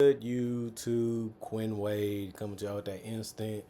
Good YouTube, Quinn Wade coming to you with that instant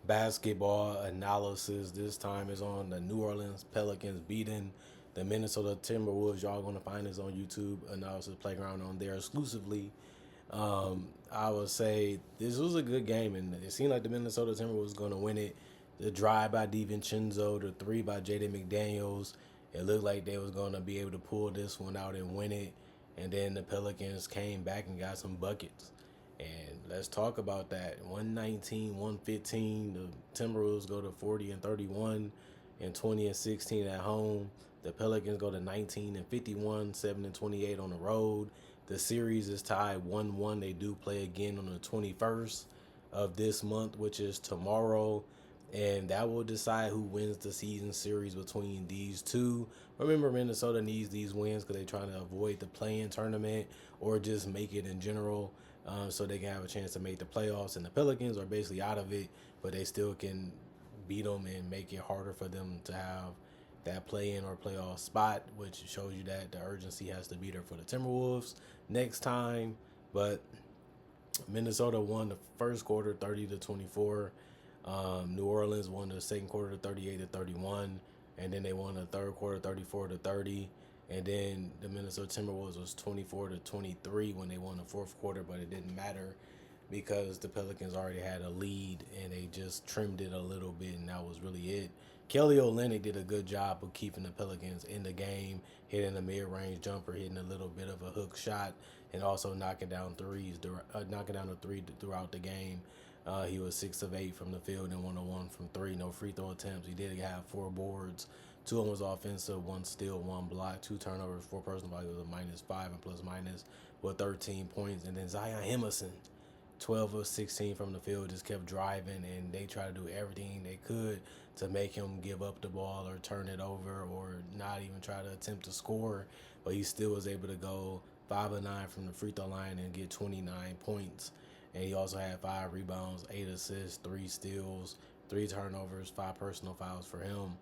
basketball analysis. This time is on the New Orleans Pelicans beating the Minnesota Timberwolves. Y'all gonna find this on YouTube analysis playground on there exclusively. I would say this was a good game, and it seemed like the Minnesota Timberwolves was gonna win it. The drive by DiVincenzo, the three by Jaden McDaniels. It looked like they was gonna be able to pull this one out and win it. And then the Pelicans came back and got some buckets. And let's talk about that. 119, 115. The Timberwolves go to 40 and 31 and 20 and 16 at home. The Pelicans go to 19 and 51, 7 and 28 on the road. The series is tied 1-1. They do play again on the 21st of this month, which is tomorrow. And that will decide who wins the season series between these two. Remember, Minnesota needs these wins because they're trying to avoid the play-in tournament or just make it in general, so they can have a chance to make the playoffs. And the Pelicans are basically out of it, but they still can beat them and make it harder for them to have that play-in or playoff spot, which shows you that the urgency has to be there for the Timberwolves next time. But Minnesota won the first quarter 30-24. New Orleans won the second quarter 38-31, and then they won the third quarter 34-30. And then the Minnesota Timberwolves was 24-23 when they won the fourth quarter, but it didn't matter because the Pelicans already had a lead and they just trimmed it a little bit, and that was really it. Kelly Olynyk did a good job of keeping the Pelicans in the game, hitting a mid-range jumper, hitting a little bit of a hook shot, and also knocking down knocking down a three throughout the game. He was 6 of 8 from the field and 1 of 1 from three. No free throw attempts. He did have 4 boards. 2 of them was offensive, 1 steal, 1 block, 2 turnovers, 4 personal values, a -5 and plus minus with 13 points. And then Zion Emerson, 12 of 16 from the field, just kept driving, and they tried to do everything they could to make him give up the ball or turn it over or not even try to attempt to score. But he still was able to go 5 of 9 from the free throw line and get 29 points. And he also had 5 rebounds, 8 assists, 3 steals, 3 turnovers, 5 personal fouls for him.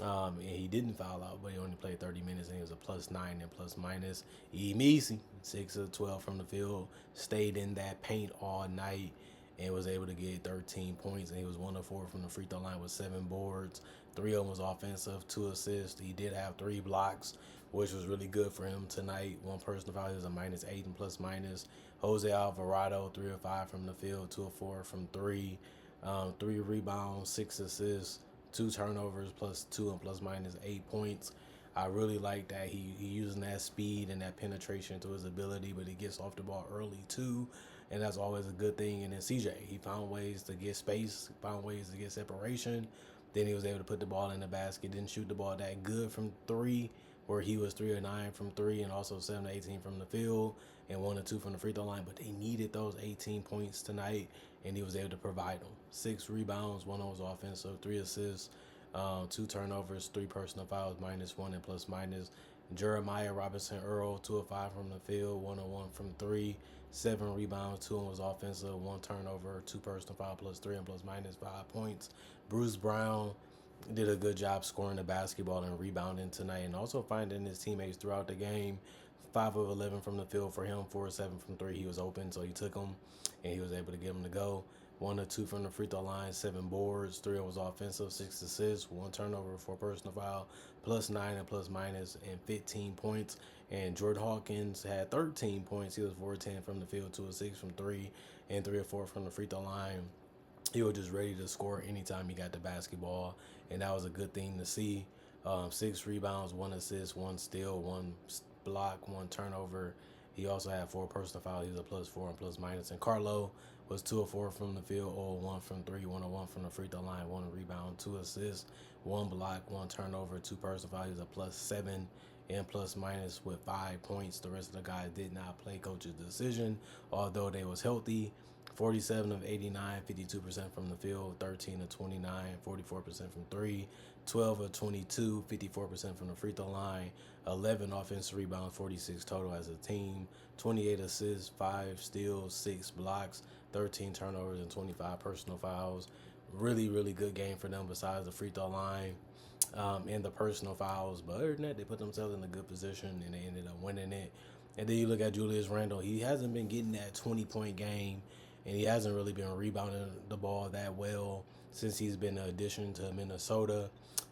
And he didn't foul out, but he only played 30 minutes, and he was a +9 and plus minus. Emisi, 6 of 12 from the field, stayed in that paint all night and was able to get 13 points. And he was 1 of 4 from the free throw line with 7 boards. 3 of them was offensive, 2 assists. He did have 3 blocks, which was really good for him tonight. 1 personal foul, he was a -8 and plus minus. Jose Alvarado, 3 of 5 from the field, 2 of 4 from 3. 3 rebounds, 6 assists, 2 turnovers, plus 2 and plus minus 8 points. I really like that he using that speed and that penetration to his ability, but he gets off the ball early too, and that's always a good thing. And then CJ, he found ways to get space, found ways to get separation. Then he was able to put the ball in the basket. Didn't shoot the ball that good from 3, where he was 3 of 9 from 3 and also 7 of 18 from the field and 1 of 2 from the free throw line. But they needed those 18 points tonight, and he was able to provide them. 6 rebounds, 1 was offensive, 3 assists, 2 turnovers, 3 personal fouls, -1 and plus minus. Jeremiah Robinson Earl, 2 of 5 from the field, 1 of 1 from 3, 7 rebounds, 2 was offensive, 1 turnover, 2 personal foul, plus 3 and plus minus 5 points. Bruce Brown did a good job scoring the basketball and rebounding tonight, and also finding his teammates throughout the game. 5 of 11 from the field for him, 4 of 7 from 3. He was open, so he took them, and he was able to get them to go. 1 of 2 from the free throw line, 7 boards, 3 was offensive, 6 assists, 1 turnover, 4 personal foul, +9 and plus minus, and 15 points. And Jordan Hawkins had 13 points. He was 4 of 10 from the field, 2 of 6 from 3, and 3 of 4 from the free throw line. He was just ready to score anytime he got the basketball, and that was a good thing to see. 6 rebounds, 1 assist, 1 steal, 1 block, 1 turnover. He also had 4 personal fouls. He was a +4 and plus minus. And Carlo was 2 of 4 from the field, 0 of 1 from 3, 1 of 1 from the free throw line, 1 rebound, 2 assists, 1 block, 1 turnover, 2 personal fouls. He was a +7 and plus minus with 5 points. The rest of the guys did not play coach's decision, although they was healthy. 47 of 89, 52% from the field, 13 of 29, 44% from 3, 12 of 22, 54% from the free throw line, 11 offensive rebounds, 46 total as a team, 28 assists, 5 steals, 6 blocks, 13 turnovers, and 25 personal fouls. Really, really good game for them besides the free throw line and the personal fouls. But other than that, they put themselves in a good position, and they ended up winning it. And then you look at Julius Randle. He hasn't been getting that 20-point game, and he hasn't really been rebounding the ball that well since he's been an addition to Minnesota.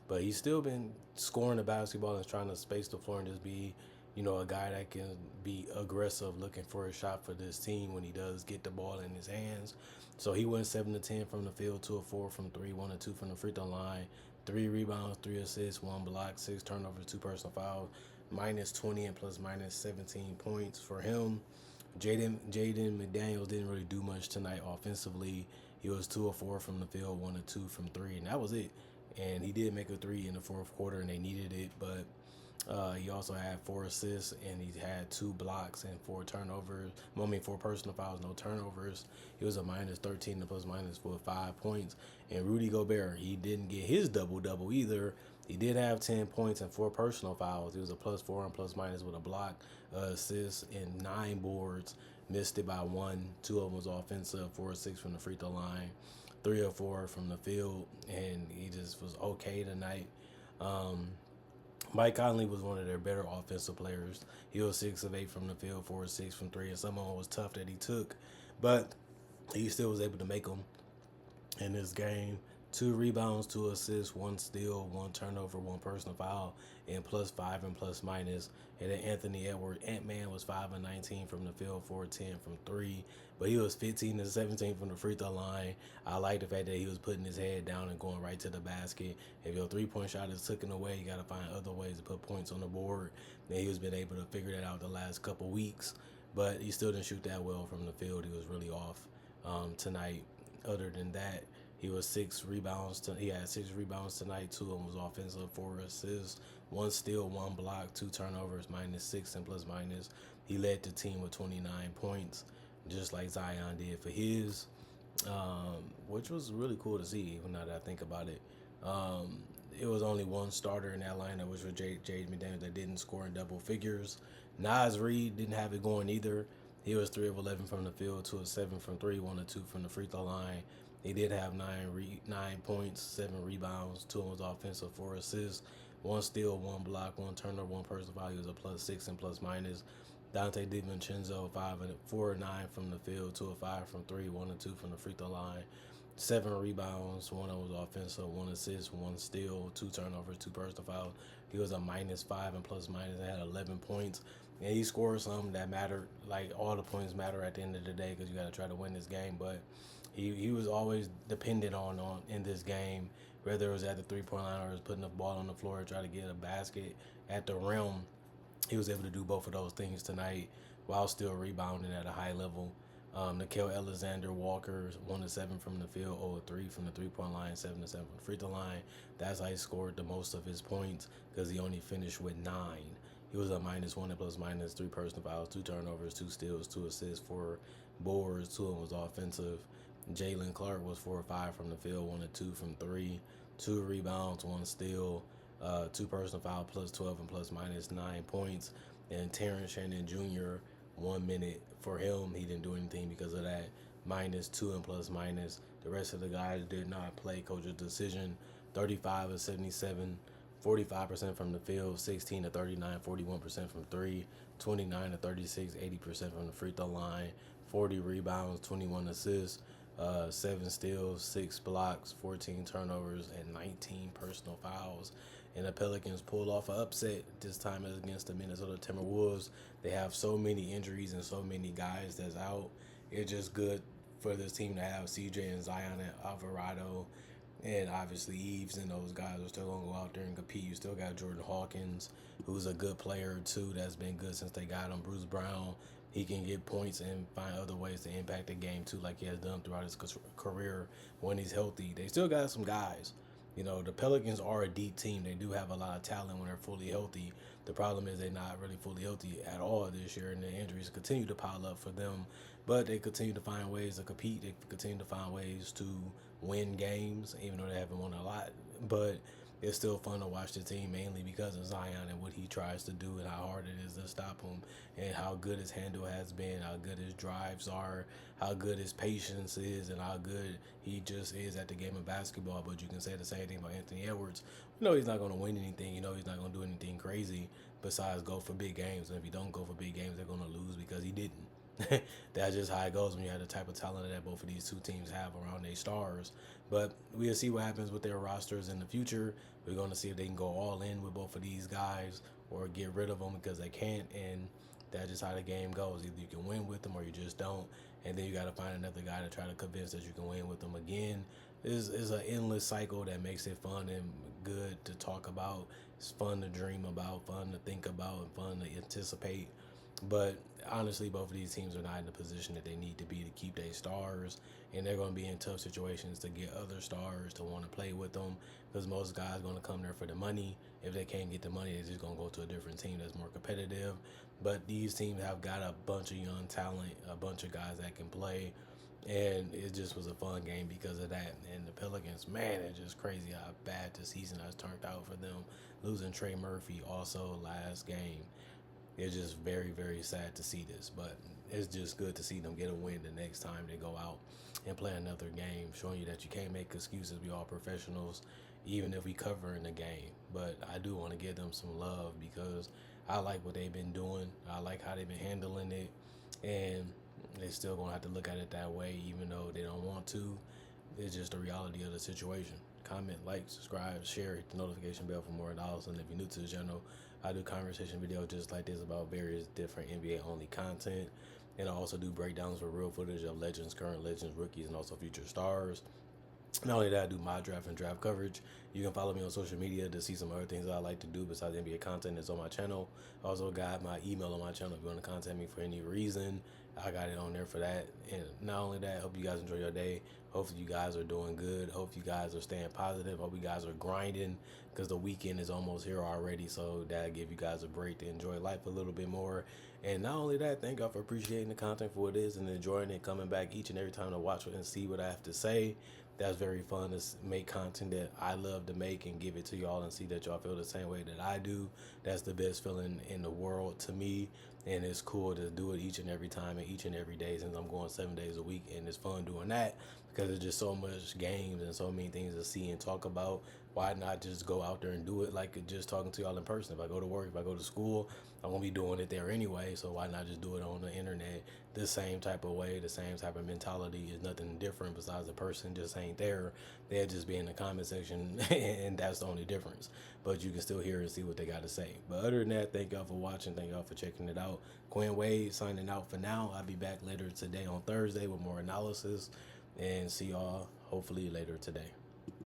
But he's still been scoring the basketball and trying to space the floor and just be, a guy that can be aggressive, looking for a shot for this team when he does get the ball in his hands. So he went 7 to 10 from the field, 2 of 4 from three, 1 of 2 from the free throw line, 3 rebounds, 3 assists, 1 block, 6 turnovers, 2 personal fouls, -20 and plus -17 points for him. Jaden McDaniels didn't really do much tonight offensively. He was 2 of 4 from the field, 1 of 2 from three, and that was it. And he did make a three in the fourth quarter, and they needed it. But he also had 4 assists, and he had 2 blocks and 4 turnovers. 4 personal fouls, no turnovers. He was a -13 and plus minus for 5 points. And Rudy Gobert, he didn't get his double-double either. He did have 10 points and 4 personal fouls. He was a +4 and plus minus with a block, assist, and 9 boards. Missed it by 1. 2 of them was offensive, 4 of 6 from the free throw line, 3 of 4 from the field, and he just was okay tonight. Mike Conley was one of their better offensive players. He was 6 of 8 from the field, 4 of 6 from three, and some of them was tough that he took, but he still was able to make them in this game. 2 rebounds, 2 assists, 1 steal, 1 turnover, 1 personal foul, and +5 and plus minus. And then Anthony Edwards, Ant-Man, was 5 of 19 from the field, 4 of 10 from three, but he was 15 of 17 from the free throw line. I like the fact that he was putting his head down and going right to the basket. If your 3-point shot is taken away, you got to find other ways to put points on the board. And he has been able to figure that out the last couple weeks, but he still didn't shoot that well from the field. He was really off tonight. Other than that, he was 6 rebounds. He had 6 rebounds tonight. 2 of them was offensive, 4 assists, 1 steal, 1 block, 2 turnovers, -6 and plus minus. He led the team with 29 points, just like Zion did for his, which was really cool to see. Now that I think about it, it was only one starter in that lineup, which was Jaden McDaniels, that didn't score in double figures. Nas Reed didn't have it going either. He was 3 of 11 from the field, 2 of 7 from three, 1 of 2 from the free throw line. He did have 9 points, 7 rebounds, 2 was offensive, 4 assists, 1 steal, 1 block, 1 turnover, 1 personal foul. He was a +6 and plus minus. Dante DiVincenzo, 4 of 9 from the field, 2 of 5 from three, 1 of 2 from the free throw line. 7 rebounds, 1 of was offensive, 1 assist, 1 steal, 2 turnovers, 2 personal fouls. He was a -5 and plus minus. Had 11 points. And he scored some that mattered. Like, all the points matter at the end of the day because you got to try to win this game. But he was always dependent on in this game, whether it was at the 3-point line or was putting the ball on the floor to try to get a basket at the rim. He was able to do both of those things tonight while still rebounding at a high level. Nickeil Alexander-Walker, 1 of 7 from the field, 0 of 3 from the 3-point line, 7 of 7 from the free throw line. That's how he scored the most of his points because he only finished with 9. He was a -1 and plus minus, 3 personal fouls, 2 turnovers, 2 steals, 2 assists, 4 boards, 2 of them was offensive. Jalen Clark was 4 of 5 from the field, 1 of 2 from three, 2 rebounds, 1 steal, 2 personal foul, +12 and plus minus 9 points. And Terrence Shannon Jr., 1 minute for him. He didn't do anything because of that. -2 and plus minus. The rest of the guys did not play. Coach's decision. 35 of 77, 45% from the field, 16 of 39, 41% from three, 29 of 36, 80% from the free throw line, 40 rebounds, 21 assists, 7 steals, 6 blocks, 14 turnovers, and 19 personal fouls. And the Pelicans pulled off an upset. This time against the Minnesota Timberwolves. They have so many injuries and so many guys that's out. It's just good for this team to have CJ and Zion and Alvarado. And obviously Eves and those guys are still going to go out there and compete. You still got Jordan Hawkins, who's a good player too. That's been good since they got him. Bruce Brown, he can get points and find other ways to impact the game too, like he has done throughout his career when he's healthy. They still got some guys. The Pelicans are a deep team. They do have a lot of talent when they're fully healthy. The problem is they're not really fully healthy at all this year, and the injuries continue to pile up for them. But they continue to find ways to compete. They continue to find ways to win games, even though they haven't won a lot. But it's still fun to watch the team, mainly because of Zion and what he tries to do and how hard it is to stop him, and how good his handle has been, how good his drives are, how good his patience is, and how good he just is at the game of basketball. But you can say the same thing about Anthony Edwards. You know he's not going to win anything. You know he's not going to do anything crazy besides go for big games. And if he don't go for big games, they're going to lose because he didn't. That's just how it goes when you have the type of talent that both of these two teams have around their stars. But we'll see what happens with their rosters in the future. We're going to see if they can go all in with both of these guys or get rid of them because they can't. And that's just how the game goes. Either you can win with them or you just don't. And then you got to find another guy to try to convince that you can win with them again. It's an endless cycle that makes it fun and good to talk about. It's fun to dream about, fun to think about, and fun to anticipate. But honestly, both of these teams are not in the position that they need to be to keep their stars, and they're going to be in tough situations to get other stars to want to play with them because most guys are going to come there for the money. If they can't get the money, they're just going to go to a different team that's more competitive. But these teams have got a bunch of young talent, a bunch of guys that can play, and it just was a fun game because of that. And the Pelicans, man, it's just crazy how bad the season has turned out for them. Losing Trey Murphy also last game. It's just very, very sad to see this, but it's just good to see them get a win the next time they go out and play another game, showing you that you can't make excuses. We all professionals, even if we cover in the game. But I do want to give them some love because I like what they've been doing. I like how they've been handling it, and they're still going to have to look at it that way, even though they don't want to. It's just the reality of the situation. Comment, like, subscribe, share, hit the notification bell for more dollars. And if you're new to the channel, I do conversation videos just like this about various different NBA only content. And I also do breakdowns for real footage of legends, current legends, rookies, and also future stars. Not only that, I do my draft and draft coverage. You can follow me on social media to see some other things that I like to do besides NBA content that's on my channel. I also got my email on my channel if you want to contact me for any reason. I got it on there for that. And not only that, hope you guys enjoy your day. Hopefully you guys are doing good. Hope you guys are staying positive. Hope you guys are grinding because the weekend is almost here already. So that'll give you guys a break to enjoy life a little bit more. And not only that, thank y'all for appreciating the content for what it is and enjoying it, coming back each and every time to watch it and see what I have to say. That's very fun to make content that I love to make and give it to y'all and see that y'all feel the same way that I do. That's the best feeling in the world to me, and it's cool to do it each and every time and each and every day since I'm going 7 days a week, and it's fun doing that because there's just so much games and so many things to see and talk about. Why not just go out there and do it like just talking to y'all in person? If I go to work, if I go to school, I'm going to be doing it there anyway, so why not just do it on the internet the same type of way, the same type of mentality? Is nothing different besides the person just ain't there. They'll just be in the comment section and that's the only difference. But you can still hear and see what they got to say. But other than that, thank y'all for watching. Thank y'all for checking it out. Quinn Wade signing out for now. I'll be back later today on Thursday with more analysis and see y'all hopefully later today.